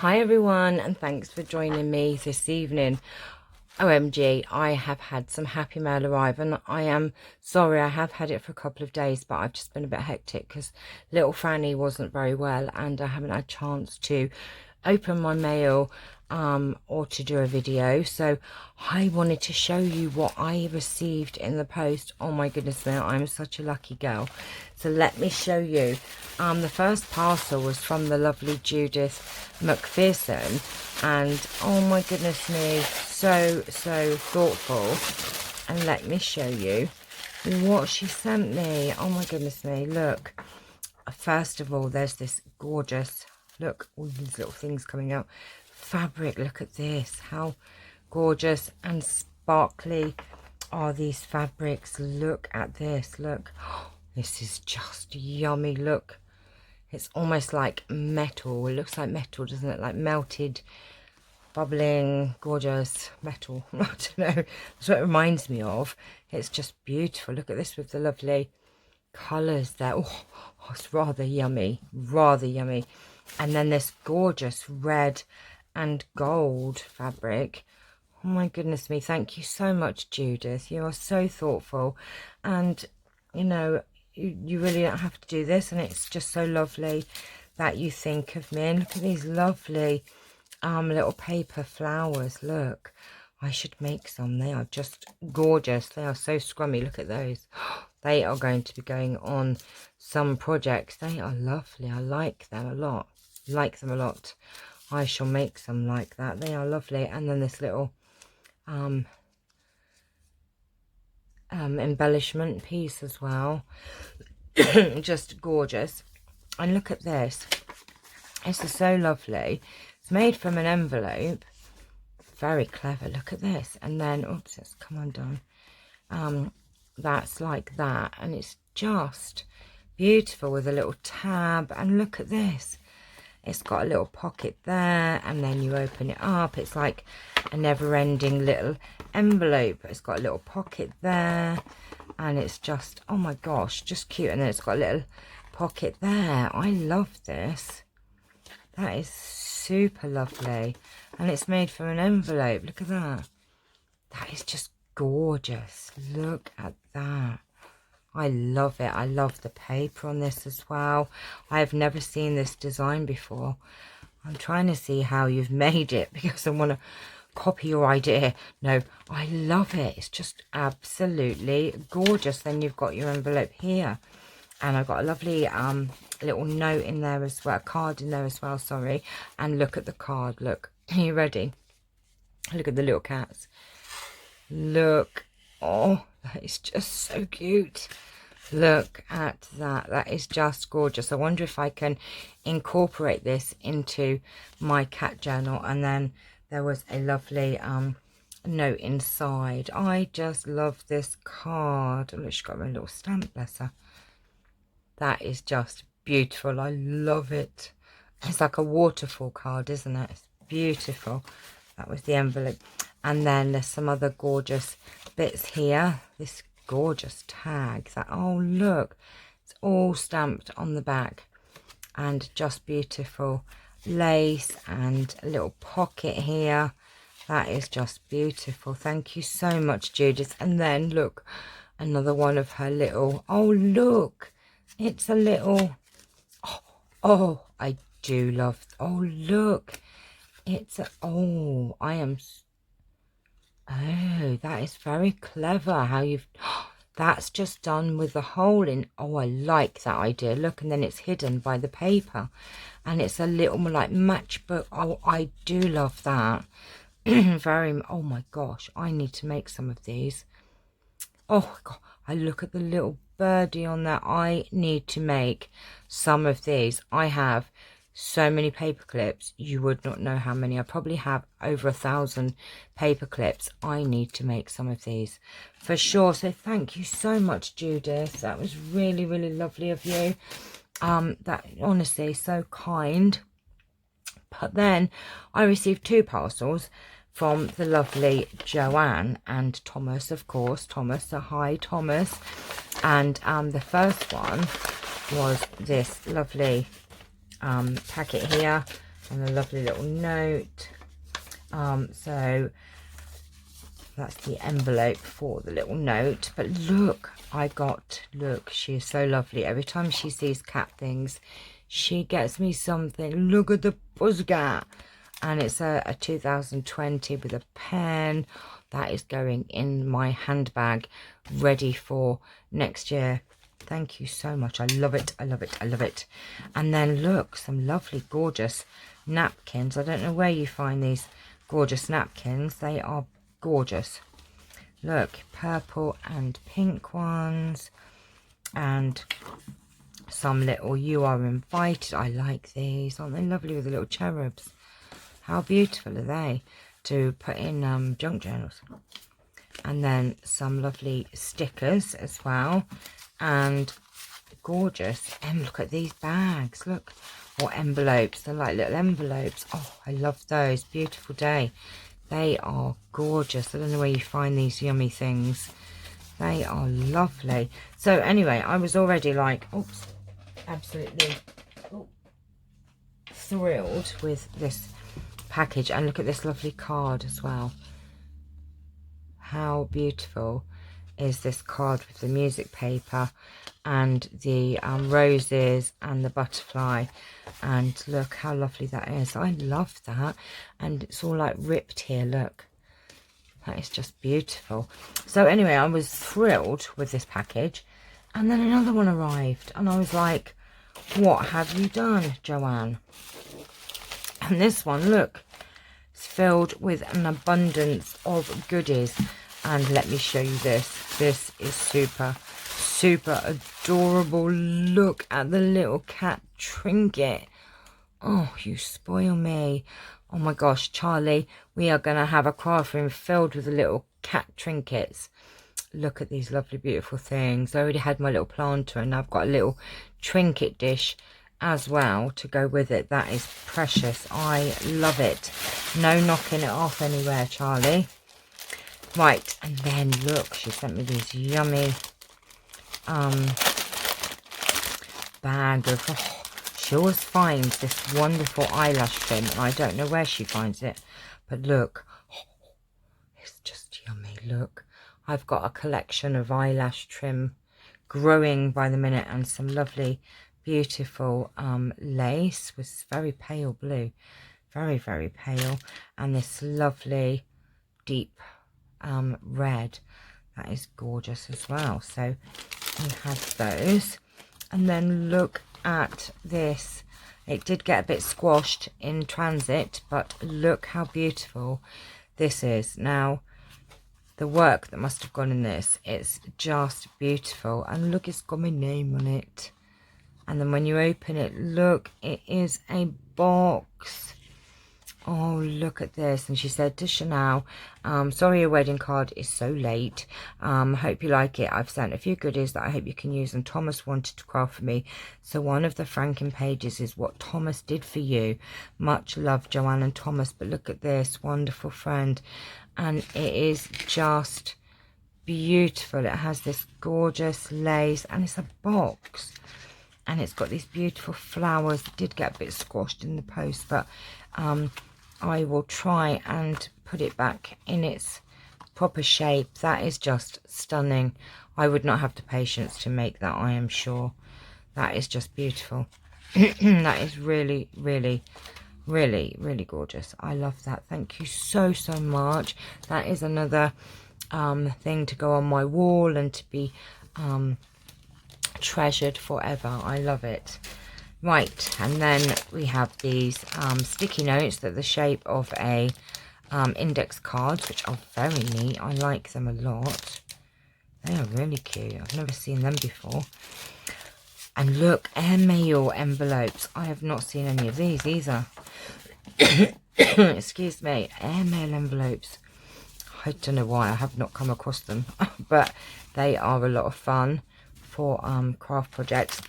Hi everyone, and thanks for joining me this evening. OMG, I have had some happy mail arrive, and I am sorry I have had it for a couple of days, but I've just been a bit hectic because little Franny wasn't very well and I haven't had a chance to open my mail or to do a video. So I wanted to show you what I received in the post. Oh my goodness me, I'm such a lucky girl. So let me show you. The first parcel was from the lovely Judith McPherson, and oh my goodness me, so thoughtful. And let me show you what she sent me. Oh my goodness me, look. First of all, there's this gorgeous, look, all these little things coming out, fabric. Look at this, how gorgeous and sparkly are these fabrics. Look at this, look. This is just yummy. Look, it's almost like metal. It looks like metal, doesn't it? Like melted, bubbling, gorgeous metal. I don't know, that's what it reminds me of. It's just beautiful. Look at this with the lovely colours there. Oh, it's rather yummy, rather yummy. And then this gorgeous red and gold fabric. Oh my goodness me, thank you so much, Judith. You are so thoughtful, and you know, you really don't have to do this, and it's just so lovely that you think of me. And look at these lovely little paper flowers. Look, I should make some. They are just gorgeous. They are so scrummy. Look at those. They are going to be going on some projects. They are lovely. I like them a lot. Like them a lot. I shall make some like that. They are lovely. And then this little embellishment piece as well. Just gorgeous. And look at this. This is so lovely. It's made from an envelope. Very clever. Look at this. And then, oops, it's come undone. That's like that, and it's just beautiful with a little tab. And look at this, it's got a little pocket there, and then you open it up, it's like a never-ending little envelope. It's got a little pocket there, and it's just, oh my gosh, just cute. And then it's got a little pocket there. I love this. That is super lovely, and it's made from an envelope. Look at that. That is just gorgeous. Look at that. I love it. I love the paper on this as well. I have never seen this design before. I'm trying to see how you've made it because I want to copy your idea. No, I love it. It's just absolutely gorgeous. Then you've got your envelope here, and I've got a lovely little note in there as well, a card in there as well, sorry. And look at the card. Look, are you ready? Look at the little cats. Look, oh, that is just so cute. Look at that. That is just gorgeous. I wonder if I can incorporate this into my cat journal. And then there was a lovely note inside. I just love this card. Look, she's got a little stamp, bless her. That is just beautiful. I love it. It's like a waterfall card, isn't it? It's beautiful. That was the envelope. And then there's some other gorgeous bits here. This gorgeous tag. That, oh look, it's all stamped on the back, and just beautiful lace and a little pocket here. That is just beautiful. Thank you so much, Judith. And then look, another one of her little, oh look, it's a little, oh I do love, oh look, it's a, oh, I am, oh, that is very clever how you've, that's just done with the hole in. Oh, I like that idea. Look, and then it's hidden by the paper, and it's a little more like matchbook. Oh, I do love that. Very, oh my gosh, I need to make some of these. Oh God, I look at the little birdie on there. I need to make some of these. I have so many paper clips, you would not know how many. I probably have over 1,000 paper clips. I need to make some of these for sure. So thank you so much, Judith. That was really, really lovely of you. That honestly, so kind. But then I received 2 parcels from the lovely Joanne and Thomas, of course. Thomas, so hi Thomas. And the first one was this lovely packet here, and a lovely little note. So that's the envelope for the little note. But look, look, she is so lovely. Every time she sees cat things, she gets me something. Look at the Pussycat. And it's a 2020 with a pen. That is going in my handbag, ready for next year. Thank you so much. I love it. I love it. I love it. And then look, some lovely, gorgeous napkins. I don't know where you find these gorgeous napkins. They are gorgeous. Look, purple and pink ones. And some little "you are invited." I like these. Aren't they lovely with the little cherubs? How beautiful are they to put in junk journals? And then some lovely stickers as well. And gorgeous. And look at these bags. Look. Or envelopes. They're like little envelopes. Oh, I love those. Beautiful day. They are gorgeous. I don't know where you find these yummy things. They are lovely. So anyway, I was already like, oops, absolutely thrilled with this package. And look at this lovely card as well. How beautiful is this card with the music paper and the roses and the butterfly. And look how lovely that is. I love that. And it's all like ripped here. Look, that is just beautiful. So anyway, I was thrilled with this package. And then another one arrived. And I was like, what have you done, Joanne? And this one, look, it's filled with an abundance of goodies. And let me show you this. This is super, super adorable. Look at the little cat trinket. Oh, you spoil me. Oh my gosh, Charlie, we are going to have a craft room filled with the little cat trinkets. Look at these lovely, beautiful things. I already had my little planter, and I've got a little trinket dish as well to go with it. That is precious. I love it. No knocking it off anywhere, Charlie. Right, and then look, she sent me these yummy bag of, oh, she always finds this wonderful eyelash trim, and I don't know where she finds it, but look, oh, it's just yummy. Look, I've got a collection of eyelash trim growing by the minute, and some lovely, beautiful lace with very pale blue, very, very pale, and this lovely deep red. That is gorgeous as well. So we have those. And then look at this. It did get a bit squashed in transit, but look how beautiful this is. Now, the work that must have gone in this, it's just beautiful. And look, it's got my name on it. And then when you open it, look, it is a box. Oh, look at this. And she said to Channelle, sorry your wedding card is so late. Hope you like it. I've sent a few goodies that I hope you can use, and Thomas wanted to craft for me. So one of the franking pages is what Thomas did for you. Much love, Joanne and Thomas. But look at this, wonderful friend. And it is just beautiful. It has this gorgeous lace, and it's a box. And it's got these beautiful flowers. It did get a bit squashed in the post, but I will try and put it back in its proper shape. That is just stunning. I would not have the patience to make that, I am sure. That is just beautiful. That is really, really, really, really gorgeous. I love that. Thank you so, so much. That is another thing to go on my wall and to be treasured forever. I love it. Right, and then we have these sticky notes that are the shape of a index cards, which are very neat. I like them a lot. They are really cute. I've never seen them before. And look, airmail envelopes. I have not seen any of these either. Excuse me, airmail envelopes. I don't know why I have not come across them, but they are a lot of fun for craft projects.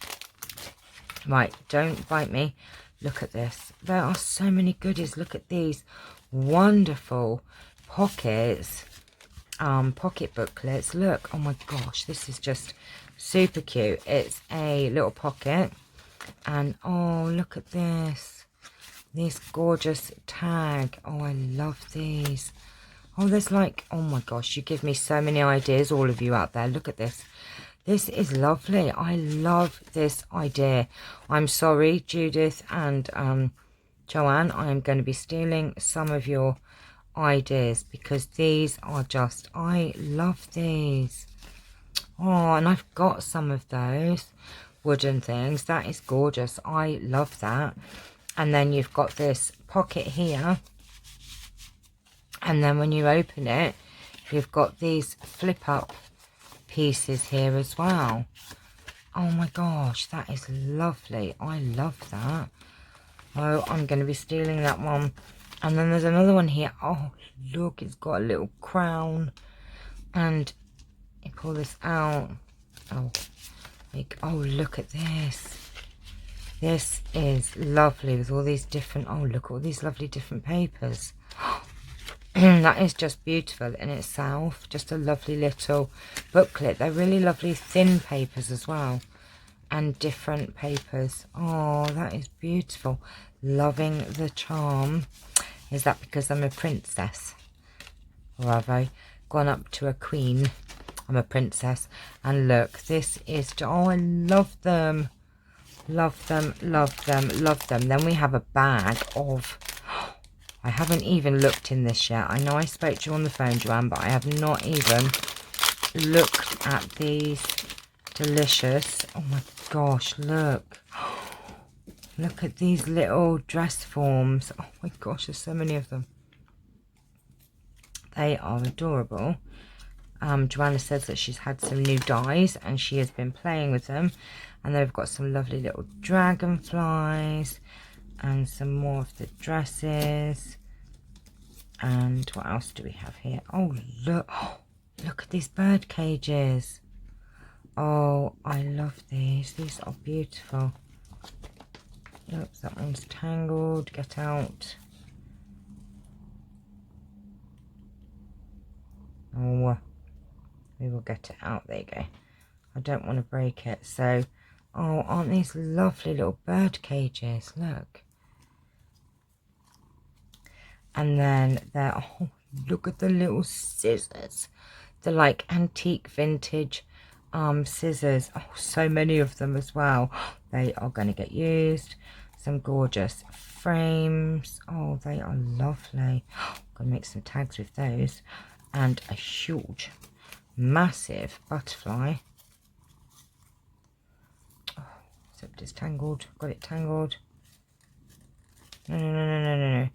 Right, don't bite me. Look at this. There are so many goodies. Look at these wonderful pockets, pocket booklets. Look, oh my gosh, this is just super cute. It's a little pocket, and oh, look at this. These gorgeous tag. Oh, I love these. Oh, there's like, oh my gosh, you give me so many ideas, all of you out there. Look at this. This is lovely. I love this idea. I'm sorry, Judith and Joanne, I am going to be stealing some of your ideas because these are just, I love these. Oh, and I've got some of those wooden things. That is gorgeous. I love that. And then you've got this pocket here. And then when you open it, you've got these flip up pieces here as well. Oh my gosh, that is lovely. I love that. Oh, I'm going to be stealing that one. And then there's another one here. Oh, look, it's got a little crown. And you pull this out. Oh, oh, look at this. This is lovely with all these different, oh, look at all these lovely different papers. That is just beautiful in itself. Just a lovely little booklet. They're really lovely thin papers as well. And different papers. Oh, that is beautiful. Loving the charm. Is that because I'm a princess? Or have I gone up to a queen? I'm a princess. And look, this is, oh, I love them. Love them, love them, love them. Then we have a bag of, I haven't even looked in this yet. I know I spoke to you on the phone, Joanne, but I have not even looked at these delicious. Oh my gosh, look. Look at these little dress forms. Oh my gosh, there's so many of them. They are adorable. Joanna says that she's had some new dies and she has been playing with them. And they've got some lovely little dragonflies and some more of the dresses. And what else do we have here? Oh, look. Oh, look at these bird cages. Oh, I love these. These are beautiful. Oops, that one's tangled. Get out. Oh, we will get it out. There you go. I don't want to break it. So, oh, aren't these lovely little bird cages? Look. And then there, oh, look at the little scissors. They're like antique vintage scissors. Oh, so many of them as well. They are going to get used. Some gorgeous frames. Oh, they are lovely. I'm going to make some tags with those. And a huge, massive butterfly. Oh, except it's tangled. Got it tangled. No, no, no, no, no, no, no.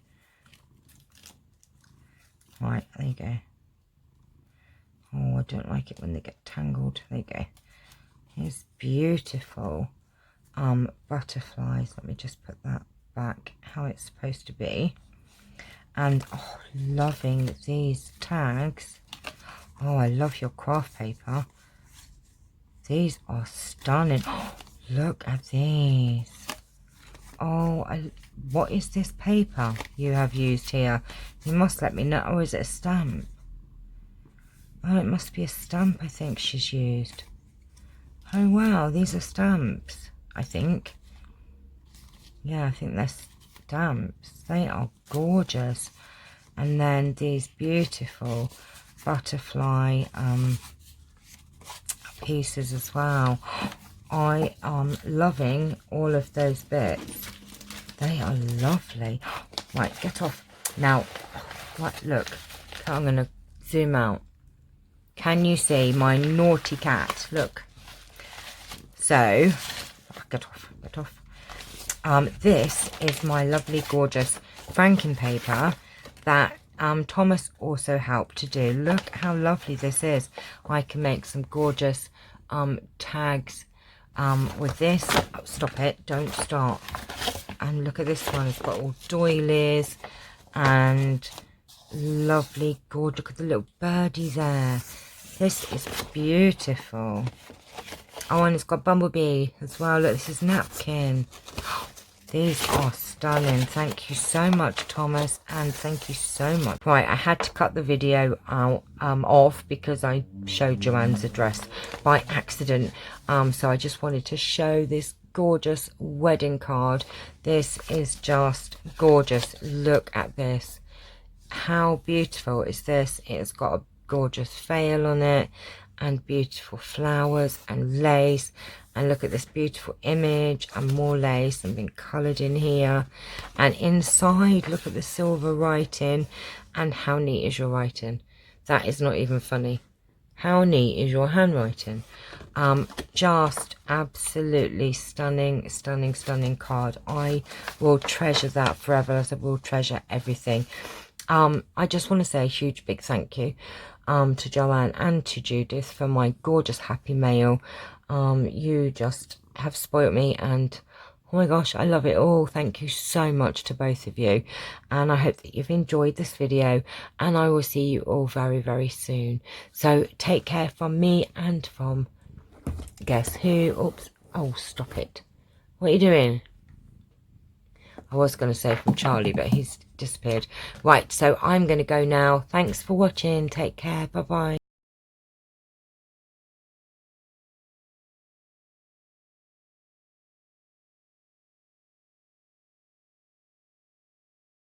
Right, there you go. Oh, I don't like it when they get tangled. There you go. Here's beautiful butterflies. Let me just put that back how it's supposed to be. And oh, loving these tags. Oh, I love your craft paper. These are stunning. Oh, look at these. Oh, what is this paper you have used here? You must let me know. Oh, is it a stamp? Oh, it must be a stamp I think she's used. Oh, wow. These are stamps, I think. Yeah, I think they're stamps. They are gorgeous. And then these beautiful butterfly pieces as well. I am loving all of those bits. They are lovely. Right, get off. Now, right, look. I'm going to zoom out. Can you see my naughty cat? Look. So, get off, get off. This is my lovely, gorgeous franking paper that Thomas also helped to do. Look how lovely this is. I can make some gorgeous tags with this. Oh, stop it, don't start. And look at this one, it's got all doilies and lovely, gorgeous. Look at the little birdie there. This is beautiful. Oh, and it's got bumblebee as well. Look, this is napkin. These are stunning. Thank you so much, Thomas, and thank you so much. Right, I had to cut the video out off because I showed Joanne's address by accident. So I just wanted to show this gorgeous wedding card. This is just gorgeous. Look at this. How beautiful is this? It's got a gorgeous veil on it and beautiful flowers and lace. And look at this beautiful image and more lace and been coloured in here. And inside, look at the silver writing. And how neat is your writing? That is not even funny. How neat is your handwriting? Just absolutely stunning, stunning, stunning card. I will treasure that forever, as I will treasure everything. I just want to say a huge big thank you to Joanne and to Judith for my gorgeous happy mail. You just have spoilt me, and oh my gosh, I love it all. Thank you so much to both of you, and I hope that you've enjoyed this video, and I will see you all very, very soon. So take care from me and from, guess who? Oops. Oh, stop it. What are you doing? I was going to say from Charlie, but he's disappeared. Right, so I'm going to go now. Thanks for watching. Take care. Bye-bye.